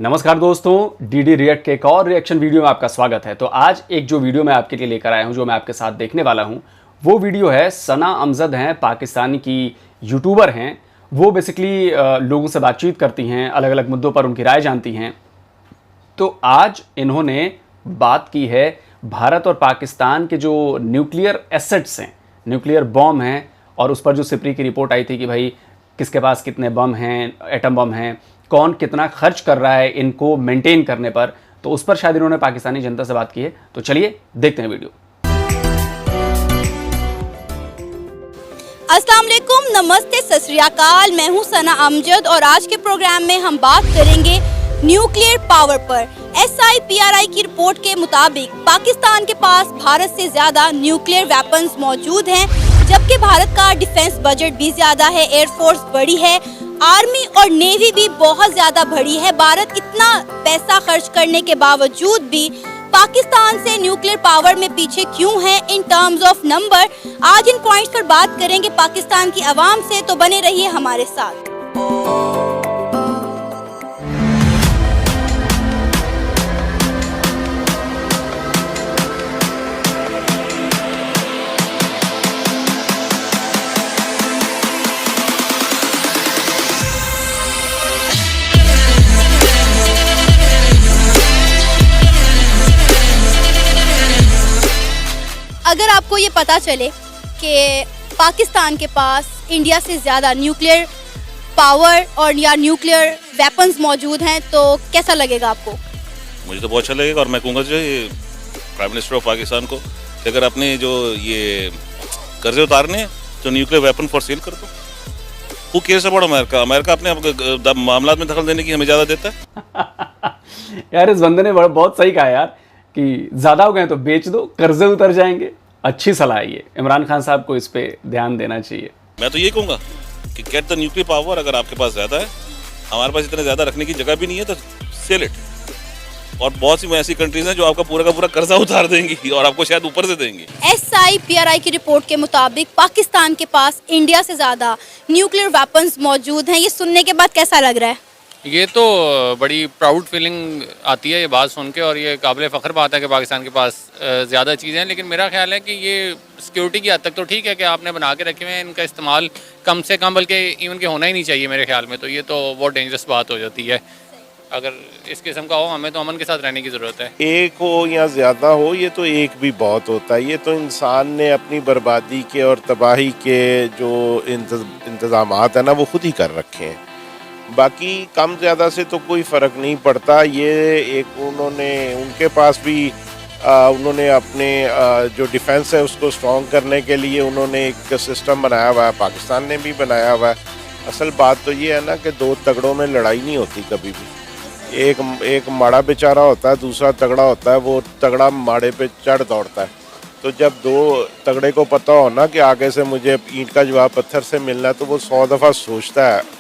नमस्कार दोस्तों, DD react के एक और रिएक्शन वीडियो में आपका स्वागत है। तो आज एक जो वीडियो मैं आपके लिए लेकर आया हूं, जो मैं आपके साथ देखने वाला हूं, वो वीडियो है सना अमजद हैं, पाकिस्तानी की यूट्यूबर हैं। वो बेसिकली लोगों से बातचीत करती हैं, अलग अलग मुद्दों पर उनकी राय जानती हैं। तो आज इन्होंने बात की है भारत और पाकिस्तान के जो न्यूक्लियर एसेट्स हैं, न्यूक्लियर बॉम्ब हैं, और उस पर जो सिप्री की रिपोर्ट आई थी कि भाई किसके पास कितने बम हैं, एटम बम हैं, कौन कितना खर्च कर रहा है इनको मेंटेन करने पर। तो उस पर शायद इन्होंने पाकिस्तानी जनता से बात की है। तो चलिए देखते हैं वीडियो। अस्सलाम वालेकुम, नमस्ते, सत श्री अकाल। मैं हूं सना अमजद और आज के प्रोग्राम में हम बात करेंगे न्यूक्लियर पावर पर। SIPRI की रिपोर्ट के मुताबिक पाकिस्तान के पास भारत से ज्यादा न्यूक्लियर वेपन्स मौजूद हैं, जबकि भारत का डिफेंस बजट भी ज्यादा है, एयरफोर्स बड़ी है, आर्मी और नेवी भी बहुत ज्यादा बड़ी है। भारत इतना पैसा खर्च करने के बावजूद भी पाकिस्तान से न्यूक्लियर पावर में पीछे क्यों है इन टर्म्स ऑफ नंबर। आज इन पॉइंट्स पर बात करेंगे पाकिस्तान की आवाम से, तो बने रहिए हमारे साथ। अगर आपको ये पता चले कि पाकिस्तान के पास इंडिया से ज़्यादा न्यूक्लियर पावर और या न्यूक्लियर वेपन्स मौजूद हैं, तो कैसा लगेगा आपको? मुझे तो बहुत अच्छा लगेगा, और मैं कहूँगा जो प्राइम मिनिस्टर ऑफ पाकिस्तान को कि अगर आपने जो ये कर्जे उतारने हैं तो न्यूक्लियर वेपन फॉर सेल कर दो। वो केस अबाउट अमेरिका, अमेरिका अपने मामला में दखल देने की हमें ज़्यादा देता है। यार इस बंदे ने बहुत सही कहा यार कि ज़्यादा हो गए तो बेच दो, कर्जे उतर जाएंगे। अच्छी सलाह है ये। इमरान खान साहब को इस पे ध्यान देना चाहिए। मैं तो ये कहूँगा कि गेट द न्यूक्लियर पावर। अगर आपके पास ज़्यादा है, हमारे पास इतना ज़्यादा रखने की जगह भी नहीं है, तो सेल इट। और बहुत सी ऐसी कंट्रीज हैं जो आपका पूरा का पूरा कर्जा उतार देंगी और आपको शायद ऊपर से देंगी। SIPRI की रिपोर्ट के मुताबिक पाकिस्तान के पास इंडिया से ज़्यादा न्यूक्लियर वेपन्स मौजूद हैं। ये सुनने के बाद कैसा लग रहा है? ये तो बड़ी प्राउड फीलिंग आती है ये बात सुन के, और ये काबिल फ़ख्र बात है कि पाकिस्तान के पास ज़्यादा चीज़ें हैं। लेकिन मेरा ख्याल है कि ये सिक्योरिटी की हद तक तो ठीक है कि आपने बना के रखे हुए हैं, इनका इस्तेमाल कम से कम बल्कि इवन के होना ही नहीं चाहिए मेरे ख्याल में। तो ये तो बहुत डेंजरस बात हो जाती है। अगर इस किस्म का हो, हमें तो अमन के साथ रहने की ज़रूरत है। एक हो या ज़्यादा हो, ये तो एक भी बहुत होता है। ये तो इंसान ने अपनी बर्बादी के और तबाही के जो इंतज़ामात है ना, वो खुद ही कर रखे हैं। बाकी कम ज़्यादा से तो कोई फ़र्क नहीं पड़ता। ये एक उनके पास भी उन्होंने अपने जो डिफेंस है उसको स्ट्रॉन्ग करने के लिए उन्होंने एक सिस्टम बनाया हुआ है, पाकिस्तान ने भी बनाया हुआ है। असल बात तो ये है ना कि दो तगड़ों में लड़ाई नहीं होती कभी भी। एक माड़ा बेचारा होता है, दूसरा तगड़ा होता है। वो तगड़ा माड़े पे चढ़ दौड़ता है। तो जब दो तगड़े को पता हो ना कि आगे से मुझे ईंट का जवाब पत्थर से मिलना है, तो वो 100 दफ़ा सोचता है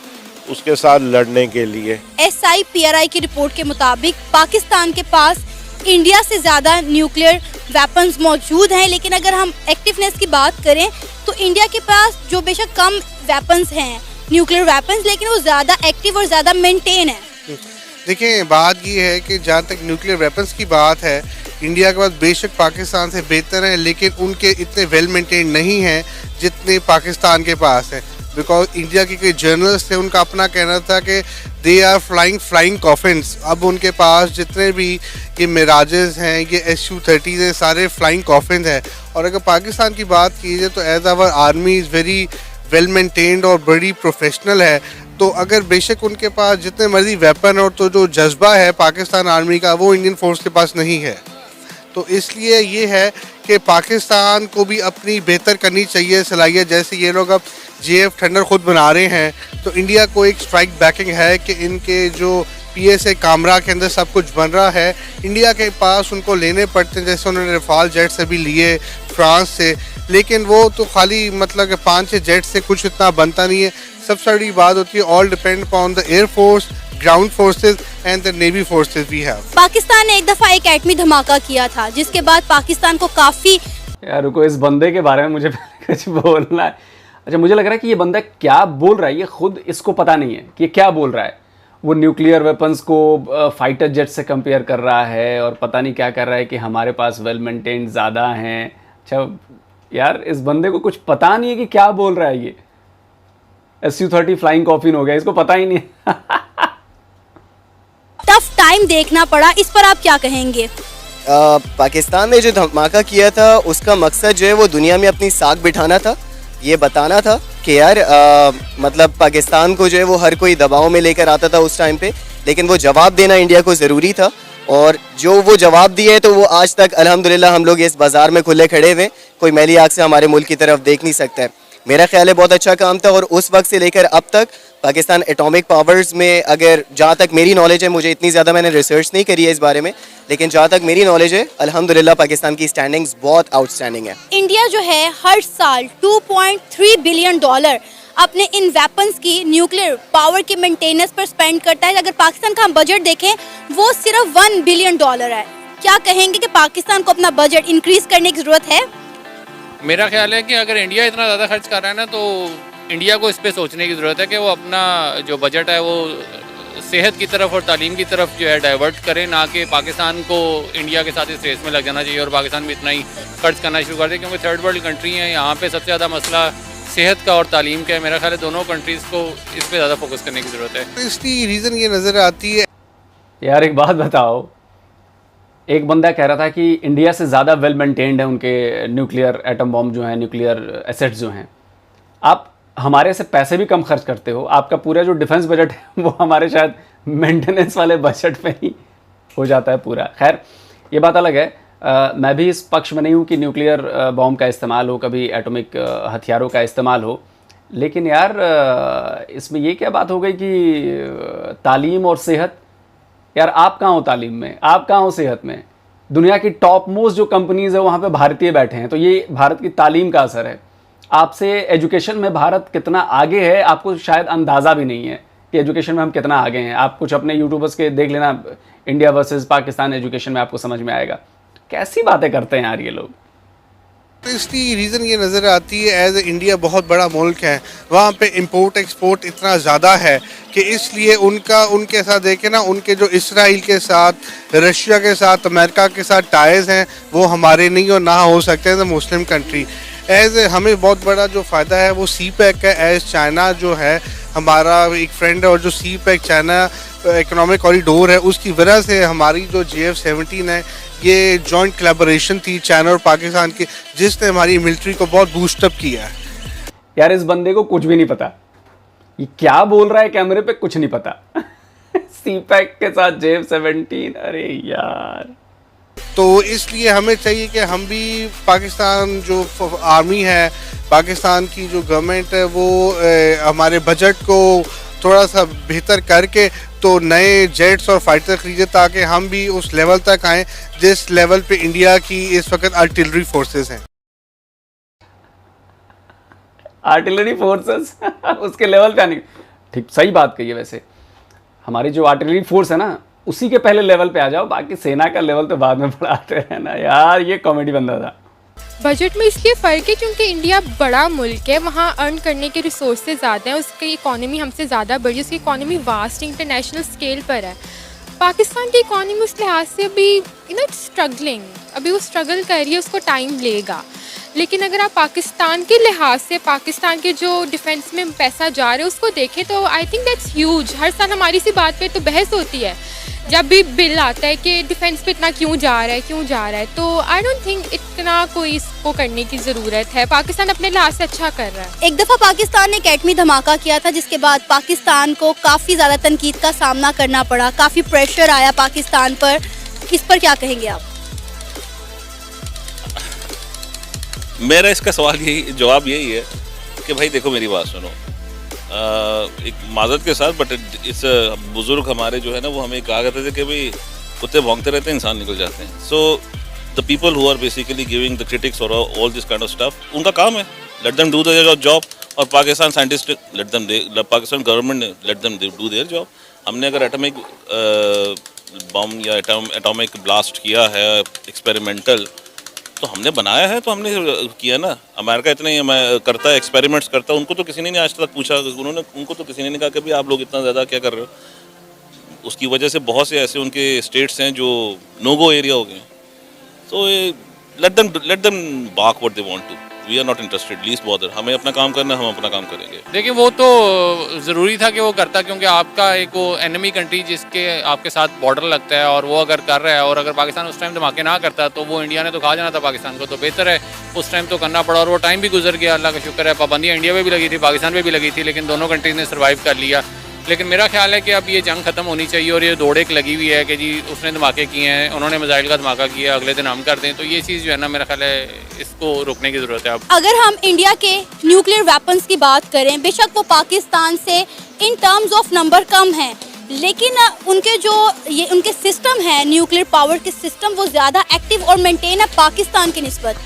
उसके साथ लड़ने के लिए। SIPRI की रिपोर्ट के मुताबिक पाकिस्तान के पास इंडिया से ज़्यादा न्यूक्लियर वेपन्स मौजूद हैं, लेकिन अगर हम एक्टिवनेस की बात करें तो इंडिया के पास जो बेशक कम वेपन्स हैं, न्यूक्लियर वेपन्स, लेकिन वो ज़्यादा एक्टिव और ज़्यादा मेंटेन है। देखिए, बात ये है कि जहाँ तक न्यूक्लियर वेपन्स की बात है, इंडिया के पास बेशक पाकिस्तान से बेहतर है, लेकिन उनके इतने वेल मेंटेन नहीं हैं जितने पाकिस्तान के पास है। बिकॉज इंडिया के कई जर्नलिस्ट थे, उनका अपना कहना था कि दे आर फ्लाइंग कॉफिन्स। अब उनके पास जितने भी ये मिराजेस हैं, ये SU-30 हैं, सारे फ्लाइंग कॉफिन्स हैं। और अगर पाकिस्तान की बात की जाए तो as our army is very well maintained और बड़ी प्रोफेशनल है। तो अगर बेशक उनके पास जितने मर्जी वेपन और तो जो जज्बा है पाकिस्तान आर्मी का, वो इंडियन फोर्स के पास नहीं है। तो इसलिए ये है कि पाकिस्तान को भी अपनी बेहतर करनी चाहिए सलाहियत। जैसे ये लोग अब JF थंडर खुद बना रहे हैं, तो इंडिया को एक स्ट्राइक बैकिंग है कि इनके जो PSA कामरा के अंदर सब कुछ बन रहा है, इंडिया के पास उनको लेने पड़ते हैं। जैसे उन्होंने रफाल जेट से भी लिए फ्रांस से, लेकिन वो तो खाली मतलब कि 5-6 जेट से कुछ इतना बनता नहीं है। सबसे बड़ी बात होती है all depend upon the air force, ground forces and the navy forces we have. Pakistan ने एक दफ़ा एक एटमी धमाका किया था, जिसके बाद पाकिस्तान को काफ़ी। यार रुको, इस बंदे के बारे में मुझे कुछ बोलना है। अच्छा, मुझे लग रहा है कि ये बंदा क्या बोल रहा है ये खुद इसको पता नहीं है कि ये क्या बोल रहा है। वो न्यूक्लियर वेपन्स को फाइटर जेट से कंपेयर कर रहा है और पता नहीं क्या कर रहा है कि हमारे पास वेल मेंटेन्ड ज़्यादा हैं। अच्छा यार, इस बंदे को कुछ पता नहीं है कि क्या बोल रहा है ये। Su-30 फ्लाइंग कॉफिन हो गया, इसको पता ही नहीं है। टफ टाइम देखना पड़ा, इस पर आप क्या कहेंगे? पाकिस्तान ने जो धमाका किया था उसका मकसद जो है वो दुनिया में अपनी साख बिठाना था, ये बताना था कि यार मतलब पाकिस्तान को जो है वो हर कोई दबाव में लेकर आता था उस टाइम पे, लेकिन वो जवाब देना इंडिया को ज़रूरी था और जो वो जवाब दिए तो वो आज तक अल्हम्दुलिल्लाह हम लोग इस बाज़ार में खुले खड़े हुए, कोई मैली आँख से हमारे मुल्क की तरफ देख नहीं सकता है। मेरा ख्याल है बहुत अच्छा काम था और उस वक्त से लेकर अब तक पाकिस्तान एटॉमिक पावर्स में, अगर जहाँ तक मेरी नॉलेज है, मुझे इतनी ज़्यादा मैंने रिसर्च नहीं करी है इस बारे में, लेकिन जहाँ तक मेरी नॉलेज है अल्हम्दुलिल्लाह पाकिस्तान की स्टैंडिंग्स बहुत आउटस्टैंडिंग है। इंडिया जो है हर साल $2.3 बिलियन अपने इन वेपन्स की न्यूक्लियर पावर की मेंटेनेंस पर स्पेंड करता है। अगर पाकिस्तान का हम बजट देखें वो सिर्फ $1 बिलियन है। क्या कहेंगे कि पाकिस्तान को अपना बजट इंक्रीज करने की ज़रूरत है? मेरा ख्याल है कि अगर इंडिया इतना ज़्यादा खर्च कर रहा है ना, तो इंडिया को इस पे सोचने की ज़रूरत है कि वो अपना जो बजट है वो सेहत की तरफ और तालीम की तरफ जो है डाइवर्ट करें, ना कि पाकिस्तान को इंडिया के साथ इस रेस में लग जाना चाहिए और पाकिस्तान भी इतना ही खर्च करना शुरू कर दे, क्योंकि थर्ड वर्ल्ड कंट्री है, यहाँ पे सबसे ज़्यादा मसला सेहत का और तालीम का है। मेरा ख्याल है दोनों कंट्रीज़ को इस पर ज़्यादा फोकस करने की ज़रूरत है। तो इसकी रीज़न ये नज़र आती है। यार एक बात बताओ, एक बंदा कह रहा था कि इंडिया से ज़्यादा वेल मेंटेन्ड है उनके न्यूक्लियर एटम बॉम्ब जो हैं, न्यूक्लियर एसेट्स जो हैं। आप हमारे से पैसे भी कम खर्च करते हो, आपका पूरा जो डिफेंस बजट है वो हमारे शायद मेंटेनेंस वाले बजट पे ही हो जाता है पूरा। खैर ये बात अलग है। मैं भी इस पक्ष में नहीं हूँ कि न्यूक्लियर बॉम्ब का इस्तेमाल हो, कभी एटॉमिक हथियारों का इस्तेमाल हो, लेकिन यार इसमें ये क्या बात हो गई कि तालीम और सेहत। यार आप कहाँ हो तालीम में, आप कहाँ हो सेहत में? दुनिया की टॉप मोस्ट जो कंपनीज़ है वहाँ पे भारतीय बैठे हैं, तो ये भारत की तालीम का असर है। आपसे एजुकेशन में भारत कितना आगे है आपको शायद अंदाज़ा भी नहीं है कि एजुकेशन में हम कितना आगे हैं। आप कुछ अपने यूट्यूबर्स के देख लेना, इंडिया वर्सेस पाकिस्तान एजुकेशन में, आपको समझ में आएगा। कैसी बातें करते हैं यार ये लोग। तो इसकी रीज़न ये नज़र आती है, एज इंडिया बहुत बड़ा मुल्क है, वहाँ पे इंपोर्ट एक्सपोर्ट इतना ज़्यादा है कि इसलिए उनके साथ देखें ना, उनके जो इसराइल के साथ, रशिया के साथ, अमेरिका के साथ टाइज हैं वो हमारे नहीं और ना हो सकते हैं मुस्लिम कंट्री। एज हमें बहुत बड़ा जो फ़ायदा है वो सी पैक का, एज चाइना जो है हमारा एक फ्रेंड है और जो सी पैक चाइना इकोनॉमिक कॉरिडोर है उसकी वजह से हमारी जो JF-17 है ये जॉइंट कोलैबोरेशन थी चाइना और पाकिस्तान की, जिसने हमारी मिलिट्री को बहुत बूस्टअप किया है। यार इस बंदे को कुछ भी नहीं पता, ये क्या बोल रहा है कैमरे पे, कुछ नहीं पता। सी पैक के साथ JF-17, अरे यार। तो इसलिए हमें चाहिए कि हम भी पाकिस्तान जो आर्मी है, पाकिस्तान की जो गवर्नमेंट है वो हमारे बजट को थोड़ा सा बेहतर करके तो नए जेट्स और फाइटर खरीदे, ताकि हम भी उस लेवल तक आएँ जिस लेवल पे इंडिया की इस वक्त आर्टिलरी फोर्सेस हैं। आर्टिलरी फोर्सेस उसके लेवल पे आने, ठीक सही बात कही है। वैसे हमारी जो आर्टिलरी फोर्स है ना उसी के पहले लेवल पे आ जाओ, बाकी सेना का लेवल तो बाद में बढ़ाते रहना। यार ये कॉमेडी बंदा था। बजट में इसलिए फ़र्क है क्योंकि इंडिया बड़ा मुल्क है, वहाँ अर्न करने के रिसोर्सेज ज़्यादा हैं, उसकी इकॉनमी हमसे ज़्यादा बड़ी, उसकी इकॉनमी वास्ट इंटरनेशनल स्केल पर है। पाकिस्तान की इकॉनमी उस लिहाज से अभी स्ट्रगलिंग, अभी वो स्ट्रगल कर रही है, उसको टाइम लेगा। लेकिन अगर आप पाकिस्तान के लिहाज से पाकिस्तान के जो डिफेंस में पैसा जा रहा है उसको देखें तो आई थिंक दैट्स ह्यूज। हर साल हमारी सी बात पे तो बहस होती है जब भी बिल आता है कि डिफेंस पे इतना क्यों जा रहा है, तो आई डोंट थिंक इतना कोई इसको करने की ज़रूरत है। पाकिस्तान अपने लिहाज से अच्छा कर रहा है। एक दफ़ा पाकिस्तान ने एक एटमी धमाका किया था जिसके बाद पाकिस्तान को काफ़ी ज़्यादा तनकीद का सामना करना पड़ा, काफ़ी प्रेशर आया पाकिस्तान पर। इस पर क्या कहेंगे आप? मेरा इसका जवाब यही है कि भाई देखो मेरी बात सुनो, एक माजरत के साथ, बट इस बुज़ुर्ग हमारे जो है ना वो हमें कहा करते थे कि भाई कुत्ते भौंकते रहते हैं इंसान निकल जाते हैं। So the people who are basically giving the critics और all this kind of stuff, उनका काम है, let them do their job. और पाकिस्तान साइंटिस्ट पाकिस्तान गवर्नमेंट ने let them do their job. हमने अगर एटॉमिक बम या एटॉमिक ब्लास्ट किया है एक्सपेरिमेंटल, तो हमने बनाया है, तो हमने किया ना। अमेरिका इतने करता है, एक्सपेरिमेंट्स करता है, उनको तो किसी ने नहीं आज तक पूछा, उनको तो किसी ने नहीं कहा कि भाई आप लोग इतना ज़्यादा क्या कर रहे हो। उसकी वजह से बहुत से ऐसे उनके स्टेट्स हैं जो नो गो एरिया हो गए। तो let them bark what they want to, we are not interested, least bother. हमें अपना काम करना है, हम अपना काम करेंगे। देखिए वो तो ज़रूरी था कि वो करता, क्योंकि आपका एक वो एनिमी कंट्री जिसके आपके साथ बॉर्डर लगता है और वो अगर कर रहा है, और अगर पाकिस्तान उस टाइम धमाके ना करता तो वो इंडिया ने तो खा जाना था पाकिस्तान को। तो बेहतर है उस टाइम तो करना पड़ा, और वो टाइम भी गुजर गया, अल्लाह का शुक्र है। पाबंदियाँ इंडिया में भी लगी थी, पाकिस्तान में भी लगी थी, लेकिन दोनों कंट्रीज ने सर्वाइव कर लिया। लेकिन मेरा ख्याल है कि अब ये जंग खत्म होनी चाहिए, और ये दौड़ एक लगी हुई है कि जी उसने धमाके किए हैं, उन्होंने मिसाइल का धमाका किया, अगले दिन हम कर दें। तो ये चीज़ जो है ना, मेरा ख्याल है इसको रोकने की ज़रूरत है अब। अगर हम इंडिया के न्यूक्लियर वेपन्स की बात करें, बेशक वो पाकिस्तान से इन टर्म्स ऑफ नंबर कम हैं, लेकिन उनके जो ये उनके सिस्टम है, न्यूक्लियर पावर के सिस्टम, वो ज़्यादा एक्टिव और मेंटेन है पाकिस्तान की निस्बत।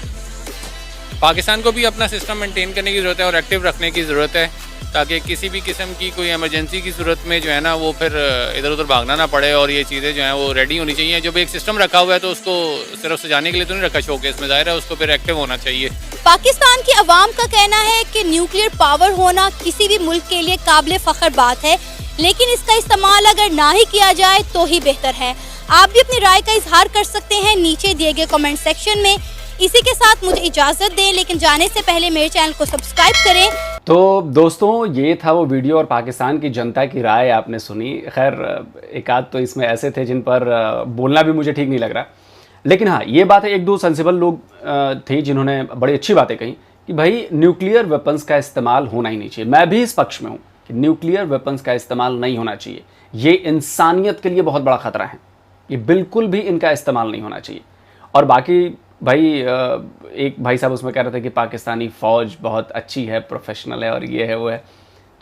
पाकिस्तान को भी अपना सिस्टम मेंटेन करने की ज़रूरत है और एक्टिव रखने की ज़रूरत है, ताकि किसी भी किस्म की कोई इमरजेंसी की सूरत में जो है ना वो फिर इधर उधर भागना ना पड़े, और ये चीज़ें जो हैं वो रेडी होनी चाहिए। जब एक सिस्टम रखा हुआ है तो उसको सिर्फ सजाने के लिए तो नहीं रखा शोकेस में, ज़ाहिर है उसको फिर एक्टिव होना चाहिए। पाकिस्तान की अवाम का कहना है कि न्यूक्लियर पावर होना किसी भी मुल्क के लिए काबिल फ़ख्र बात है, लेकिन इसका इस्तेमाल अगर ना ही किया जाए तो ही बेहतर है। आप भी अपनी राय का इजहार कर सकते हैं नीचे दिए गए कमेंट सेक्शन में। इसी के साथ मुझे इजाज़त दें, लेकिन जाने से पहले मेरे चैनल को सब्सक्राइब करें। तो दोस्तों, ये था वो वीडियो और पाकिस्तान की जनता की राय आपने सुनी। खैर एक आध तो इसमें ऐसे थे जिन पर बोलना भी मुझे ठीक नहीं लग रहा, लेकिन हाँ ये बात है, एक दो सेंसिबल लोग थे जिन्होंने बड़ी अच्छी बातें कही कि भाई न्यूक्लियर वेपन्स का इस्तेमाल होना ही नहीं चाहिए। मैं भी इस पक्ष में हूँ कि न्यूक्लियर वेपन्स का इस्तेमाल नहीं होना चाहिए। ये इंसानियत के लिए बहुत बड़ा ख़तरा है, ये बिल्कुल भी इनका इस्तेमाल नहीं होना चाहिए। और बाकी भाई एक भाई साहब उसमें कह रहे थे कि पाकिस्तानी फ़ौज बहुत अच्छी है, प्रोफेशनल है और ये है वो है।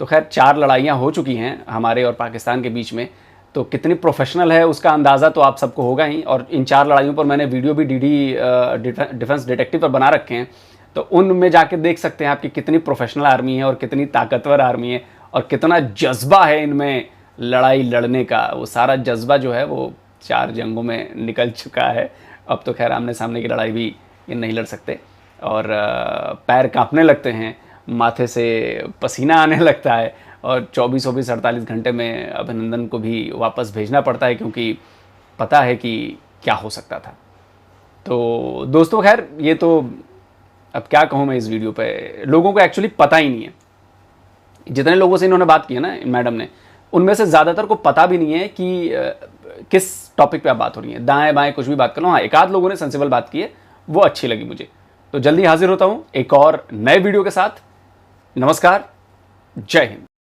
तो खैर 4 लड़ाइयाँ हो चुकी हैं हमारे और पाकिस्तान के बीच में, तो कितनी प्रोफेशनल है उसका अंदाज़ा तो आप सबको होगा ही। और इन 4 लड़ाइयों पर मैंने वीडियो भी डीडी डिफेंस डिटेक्टिव पर बना रखे हैं, तो उनमें जाके देख सकते हैं आप कि कितनी प्रोफेशनल आर्मी है और कितनी ताकतवर आर्मी है और कितना जज्बा है इनमें लड़ाई लड़ने का। वो सारा जज्बा जो है वो 4 जंगों में निकल चुका है। अब तो खैर आमने सामने की लड़ाई भी ये नहीं लड़ सकते, और पैर कांपने लगते हैं, माथे से पसीना आने लगता है, और 24-48 घंटे में अभिनंदन को भी वापस भेजना पड़ता है, क्योंकि पता है कि क्या हो सकता था। तो दोस्तों खैर ये तो अब क्या कहूँ मैं, इस वीडियो पे लोगों को एक्चुअली पता ही नहीं है। जितने लोगों से इन्होंने बात की है ना मैडम ने, उनमें से ज़्यादातर को पता भी नहीं है कि किस टॉपिक पे आप बात हो रही है। दाएं बाएं कुछ भी बात कर लो। हाँ, एक आध लोगों ने सेंसिबल बात की है, वो अच्छी लगी मुझे। तो जल्दी हाजिर होता हूँ एक और नए वीडियो के साथ। नमस्कार, जय हिंद।